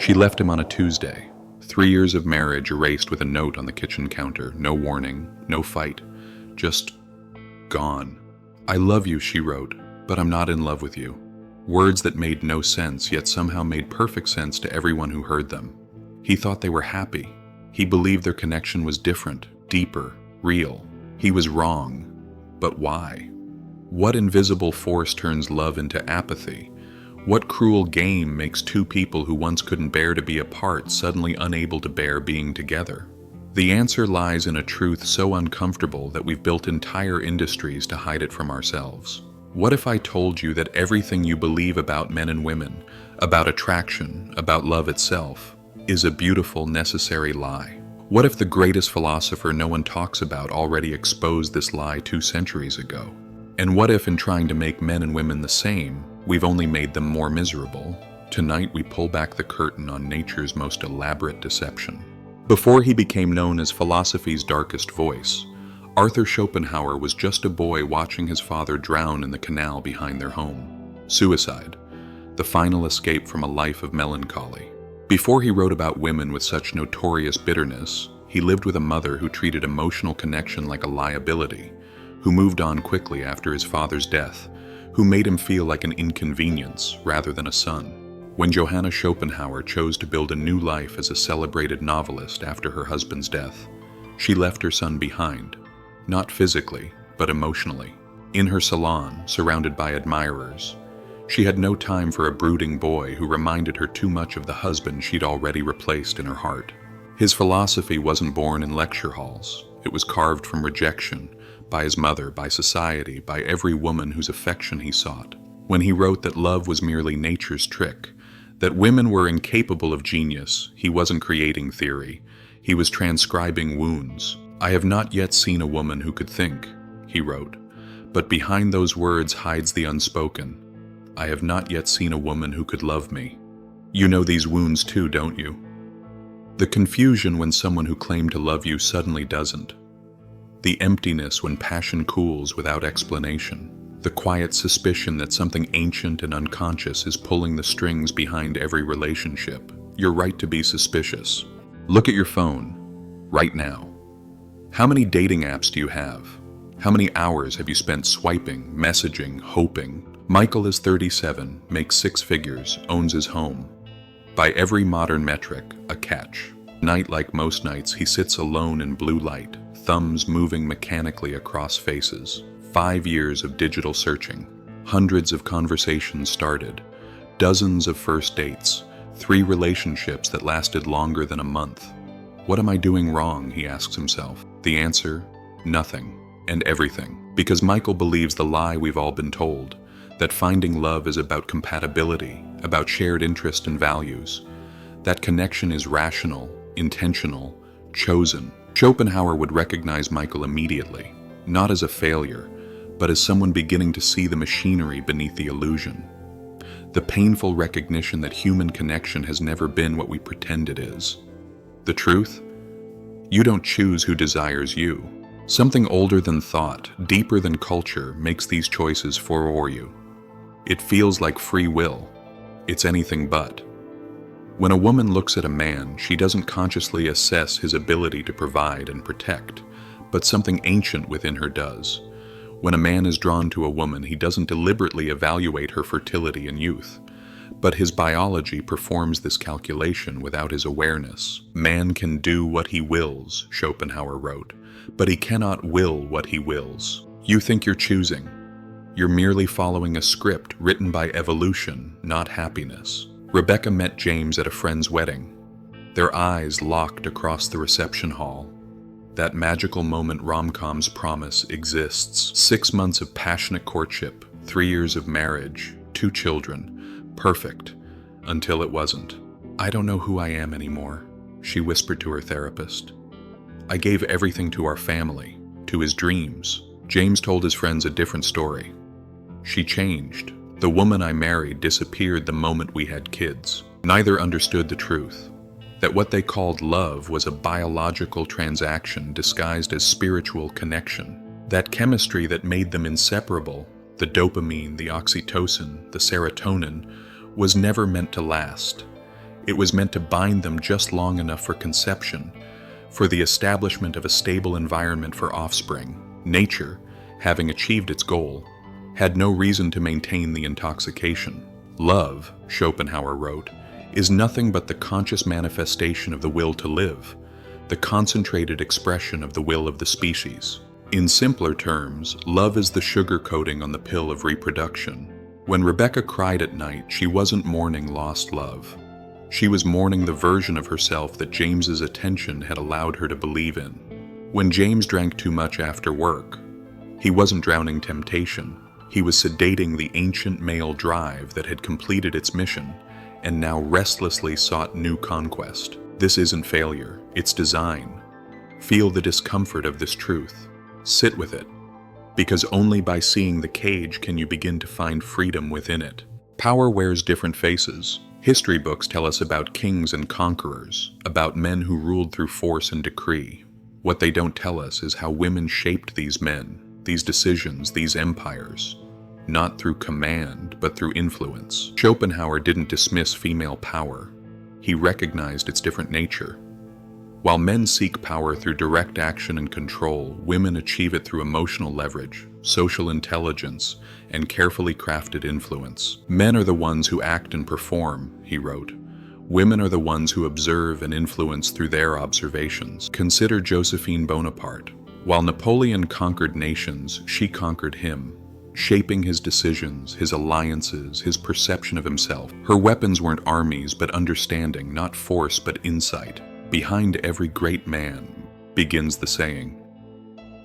She left him on a Tuesday. 3 years of marriage erased with a note on the kitchen counter. No warning, no fight. Just gone. "I love you," she wrote, "but I'm not in love with you." Words that made no sense, yet somehow made perfect sense to everyone who heard them. He thought they were happy. He believed their connection was different, deeper, real. He was wrong. But why? What invisible force turns love into apathy? What cruel game makes two people who once couldn't bear to be apart suddenly unable to bear being together? The answer lies in a truth so uncomfortable that we've built entire industries to hide it from ourselves. What if I told you that everything you believe about men and women, about attraction, about love itself, is a beautiful, necessary lie? What if the greatest philosopher no one talks about already exposed this lie 2 centuries ago? And what if, in trying to make men and women the same, we've only made them more miserable? Tonight we pull back the curtain on nature's most elaborate deception. Before he became known as philosophy's darkest voice, Arthur Schopenhauer was just a boy watching his father drown in the canal behind their home. Suicide, the final escape from a life of melancholy. Before he wrote about women with such notorious bitterness, he lived with a mother who treated emotional connection like a liability, who moved on quickly after his father's death, who made him feel like an inconvenience rather than a son. When Johanna Schopenhauer chose to build a new life as a celebrated novelist after her husband's death, she left her son behind, not physically, but emotionally. In her salon, surrounded by admirers, she had no time for a brooding boy who reminded her too much of the husband she'd already replaced in her heart. His philosophy wasn't born in lecture halls. It was carved from rejection, by his mother, by society, by every woman whose affection he sought. When he wrote that love was merely nature's trick, that women were incapable of genius, he wasn't creating theory. He was transcribing wounds. "I have not yet seen a woman who could think," he wrote, "but behind those words hides the unspoken. I have not yet seen a woman who could love me." You know these wounds too, don't you? The confusion when someone who claimed to love you suddenly doesn't. The emptiness when passion cools without explanation. The quiet suspicion that something ancient and unconscious is pulling the strings behind every relationship. You're right to be suspicious. Look at your phone, right now. How many dating apps do you have? How many hours have you spent swiping, messaging, hoping? Michael is 37, makes 6 figures, owns his home. By every modern metric, a catch. Night like most nights, he sits alone in blue light, thumbs moving mechanically across faces. 5 years of digital searching. Hundreds of conversations started. Dozens of first dates. 3 relationships that lasted longer than a month. What am I doing wrong, he asks himself. The answer, nothing and everything. Because Michael believes the lie we've all been told, that finding love is about compatibility, about shared interest and values. That connection is rational, intentional, chosen. Schopenhauer would recognize Michael immediately, not as a failure, but as someone beginning to see the machinery beneath the illusion. The painful recognition that human connection has never been what we pretend it is. The truth? You don't choose who desires you. Something older than thought, deeper than culture, makes these choices for you. It feels like free will. It's anything but. When a woman looks at a man, she doesn't consciously assess his ability to provide and protect, but something ancient within her does. When a man is drawn to a woman, he doesn't deliberately evaluate her fertility and youth, but his biology performs this calculation without his awareness. Man can do what he wills, Schopenhauer wrote, but he cannot will what he wills. You think you're choosing. You're merely following a script written by evolution, not happiness. Rebecca met James at a friend's wedding. Their eyes locked across the reception hall. That magical moment rom-coms promise exists. 6 months of passionate courtship, 3 years of marriage, 2 children. Perfect. Until it wasn't. "I don't know who I am anymore," she whispered to her therapist. "I gave everything to our family, to his dreams." James told his friends a different story. "She changed. The woman I married disappeared the moment we had kids." Neither understood the truth. That what they called love was a biological transaction disguised as spiritual connection. That chemistry that made them inseparable, the dopamine, the oxytocin, the serotonin, was never meant to last. It was meant to bind them just long enough for conception, for the establishment of a stable environment for offspring. Nature, having achieved its goal, had no reason to maintain the intoxication. Love, Schopenhauer wrote, is nothing but the conscious manifestation of the will to live, the concentrated expression of the will of the species. In simpler terms, love is the sugar coating on the pill of reproduction. When Rebecca cried at night, she wasn't mourning lost love. She was mourning the version of herself that James's attention had allowed her to believe in. When James drank too much after work, he wasn't drowning temptation. He was sedating the ancient male drive that had completed its mission and now restlessly sought new conquest. This isn't failure, it's design. Feel the discomfort of this truth. Sit with it, because only by seeing the cage can you begin to find freedom within it. Power wears different faces. History books tell us about kings and conquerors, about men who ruled through force and decree. What they don't tell us is how women shaped these men, these decisions, these empires, not through command, but through influence. Schopenhauer didn't dismiss female power. He recognized its different nature. While men seek power through direct action and control, women achieve it through emotional leverage, social intelligence, and carefully crafted influence. Men are the ones who act and perform, he wrote. Women are the ones who observe and influence through their observations. Consider Josephine Bonaparte. While Napoleon conquered nations, she conquered him, shaping his decisions, his alliances, his perception of himself. Her weapons weren't armies, but understanding, not force, but insight. Behind every great man, begins the saying.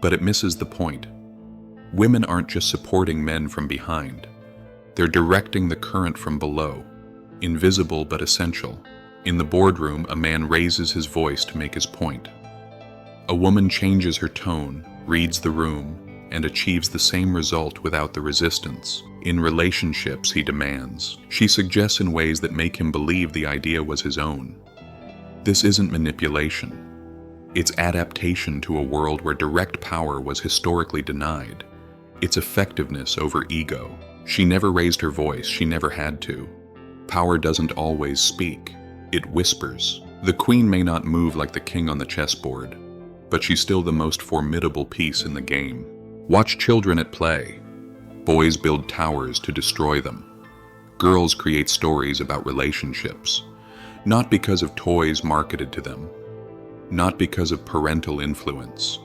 But it misses the point. Women aren't just supporting men from behind. They're directing the current from below, invisible but essential. In the boardroom, a man raises his voice to make his point. A woman changes her tone, reads the room, and achieves the same result without the resistance. In relationships, he demands. She suggests in ways that make him believe the idea was his own. This isn't manipulation. It's adaptation to a world where direct power was historically denied. It's effectiveness over ego. She never raised her voice, she never had to. Power doesn't always speak. It whispers. The queen may not move like the king on the chessboard, but she's still the most formidable piece in the game. Watch children at play. Boys build towers to destroy them. Girls create stories about relationships. Not because of toys marketed to them, not because of parental influence,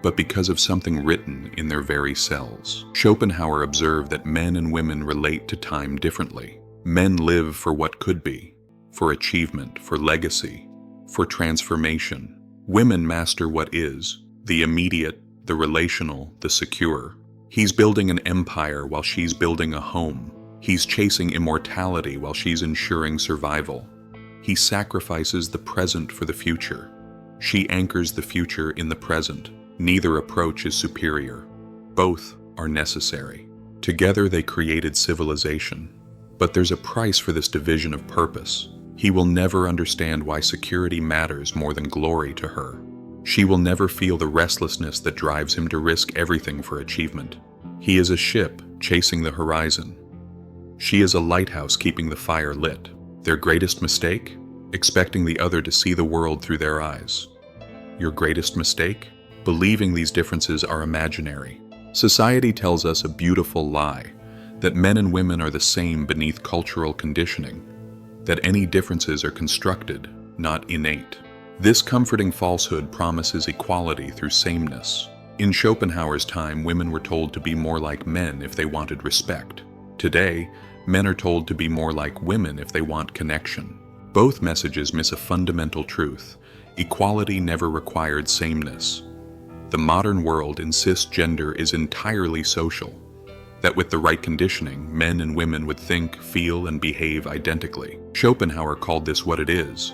but because of something written in their very cells. Schopenhauer observed that men and women relate to time differently. Men live for what could be, for achievement, for legacy, for transformation. Women master what is, the immediate, the relational, the secure. He's building an empire while she's building a home. He's chasing immortality while she's ensuring survival. He sacrifices the present for the future. She anchors the future in the present. Neither approach is superior. Both are necessary. Together they created civilization. But there's a price for this division of purpose. He will never understand why security matters more than glory to her. She will never feel the restlessness that drives him to risk everything for achievement. He is a ship chasing the horizon. She is a lighthouse keeping the fire lit. Their greatest mistake? Expecting the other to see the world through their eyes. Your greatest mistake? Believing these differences are imaginary. Society tells us a beautiful lie, that men and women are the same beneath cultural conditioning, that any differences are constructed, not innate. This comforting falsehood promises equality through sameness. In Schopenhauer's time, women were told to be more like men if they wanted respect. Today, men are told to be more like women if they want connection. Both messages miss a fundamental truth. Equality never required sameness. The modern world insists gender is entirely social, that with the right conditioning, men and women would think, feel, and behave identically. Schopenhauer called this what it is: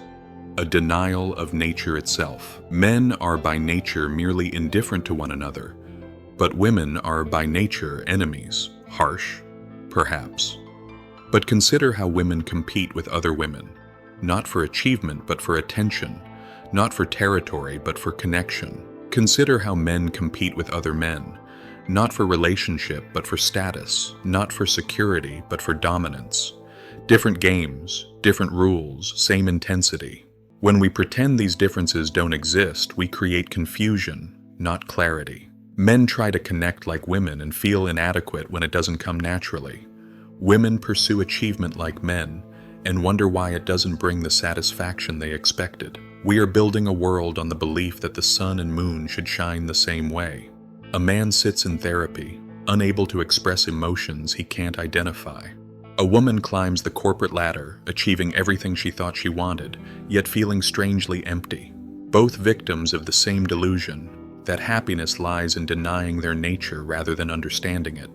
a denial of nature itself. Men are by nature merely indifferent to one another, but women are by nature enemies, harsh, perhaps. But consider how women compete with other women, not for achievement but for attention, not for territory but for connection. Consider how men compete with other men, not for relationship but for status, not for security but for dominance. Different games, different rules, same intensity. When we pretend these differences don't exist, we create confusion, not clarity. Men try to connect like women and feel inadequate when it doesn't come naturally. Women pursue achievement like men and wonder why it doesn't bring the satisfaction they expected. We are building a world on the belief that the sun and moon should shine the same way. A man sits in therapy, unable to express emotions he can't identify. A woman climbs the corporate ladder, achieving everything she thought she wanted, yet feeling strangely empty. Both victims of the same delusion, that happiness lies in denying their nature rather than understanding it.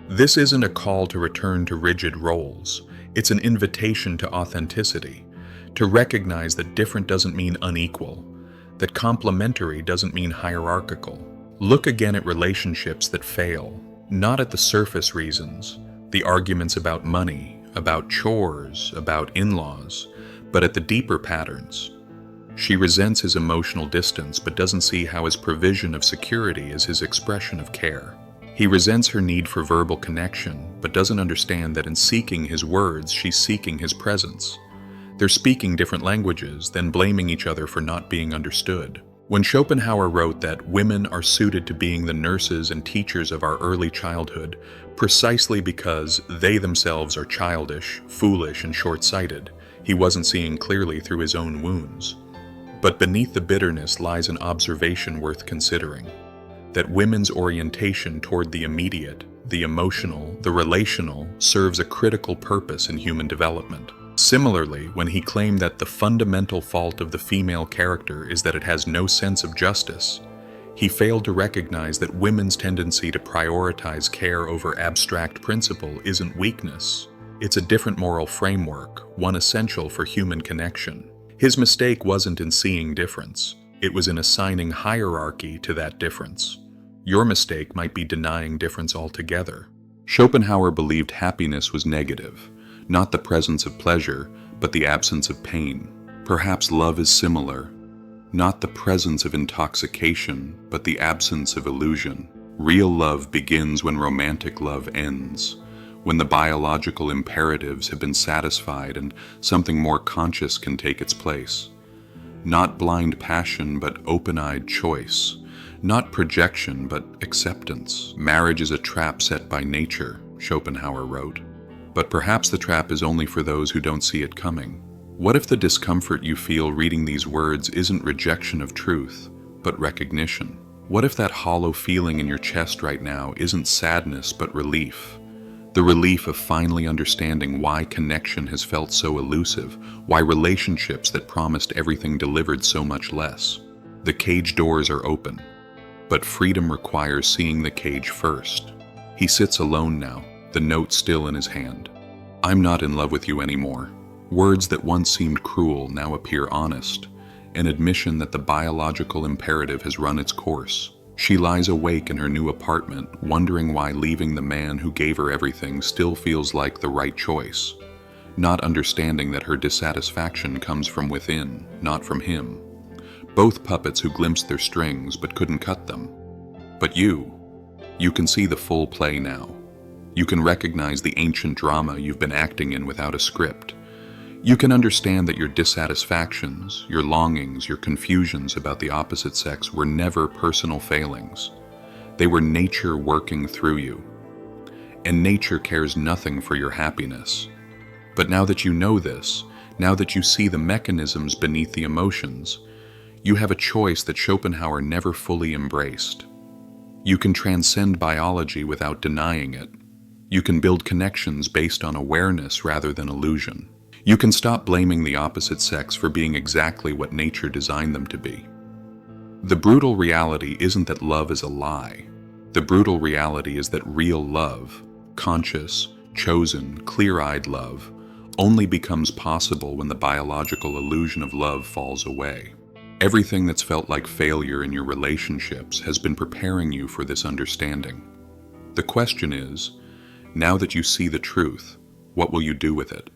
This isn't a call to return to rigid roles. It's an invitation to authenticity, to recognize that different doesn't mean unequal, that complementary doesn't mean hierarchical. Look again at relationships that fail, not at the surface reasons, the arguments about money, about chores, about in-laws, but at the deeper patterns. She resents his emotional distance but doesn't see how his provision of security is his expression of care. He resents her need for verbal connection but doesn't understand that in seeking his words, she's seeking his presence. They're speaking different languages, then blaming each other for not being understood. When Schopenhauer wrote that women are suited to being the nurses and teachers of our early childhood, precisely because they themselves are childish, foolish, and short-sighted, he wasn't seeing clearly through his own wounds. But beneath the bitterness lies an observation worth considering, that women's orientation toward the immediate, the emotional, the relational, serves a critical purpose in human development. Similarly, when he claimed that the fundamental fault of the female character is that it has no sense of justice, he failed to recognize that women's tendency to prioritize care over abstract principle isn't weakness. It's a different moral framework, one essential for human connection. His mistake wasn't in seeing difference. It was in assigning hierarchy to that difference. Your mistake might be denying difference altogether. Schopenhauer believed happiness was negative, not the presence of pleasure, but the absence of pain. Perhaps love is similar, not the presence of intoxication, but the absence of illusion. Real love begins when romantic love ends, when the biological imperatives have been satisfied and something more conscious can take its place. Not blind passion, but open-eyed choice. Not projection, but acceptance. Marriage is a trap set by nature, Schopenhauer wrote. But perhaps the trap is only for those who don't see it coming. What if the discomfort you feel reading these words isn't rejection of truth, but recognition? What if that hollow feeling in your chest right now isn't sadness, but relief? The relief of finally understanding why connection has felt so elusive, why relationships that promised everything delivered so much less. The cage doors are open, but freedom requires seeing the cage first. He sits alone now, the note still in his hand. I'm not in love with you anymore. Words that once seemed cruel now appear honest, an admission that the biological imperative has run its course. She lies awake in her new apartment, wondering why leaving the man who gave her everything still feels like the right choice, not understanding that her dissatisfaction comes from within, not from him. Both puppets who glimpsed their strings but couldn't cut them. But you can see the full play now. You can recognize the ancient drama you've been acting in without a script. You can understand that your dissatisfactions, your longings, your confusions about the opposite sex were never personal failings. They were nature working through you. And nature cares nothing for your happiness. But now that you know this, now that you see the mechanisms beneath the emotions, you have a choice that Schopenhauer never fully embraced. You can transcend biology without denying it. You can build connections based on awareness rather than illusion. You can stop blaming the opposite sex for being exactly what nature designed them to be. The brutal reality isn't that love is a lie. The brutal reality is that real love, conscious, chosen, clear-eyed love, only becomes possible when the biological illusion of love falls away. Everything that's felt like failure in your relationships has been preparing you for this understanding. The question is, now that you see the truth, what will you do with it?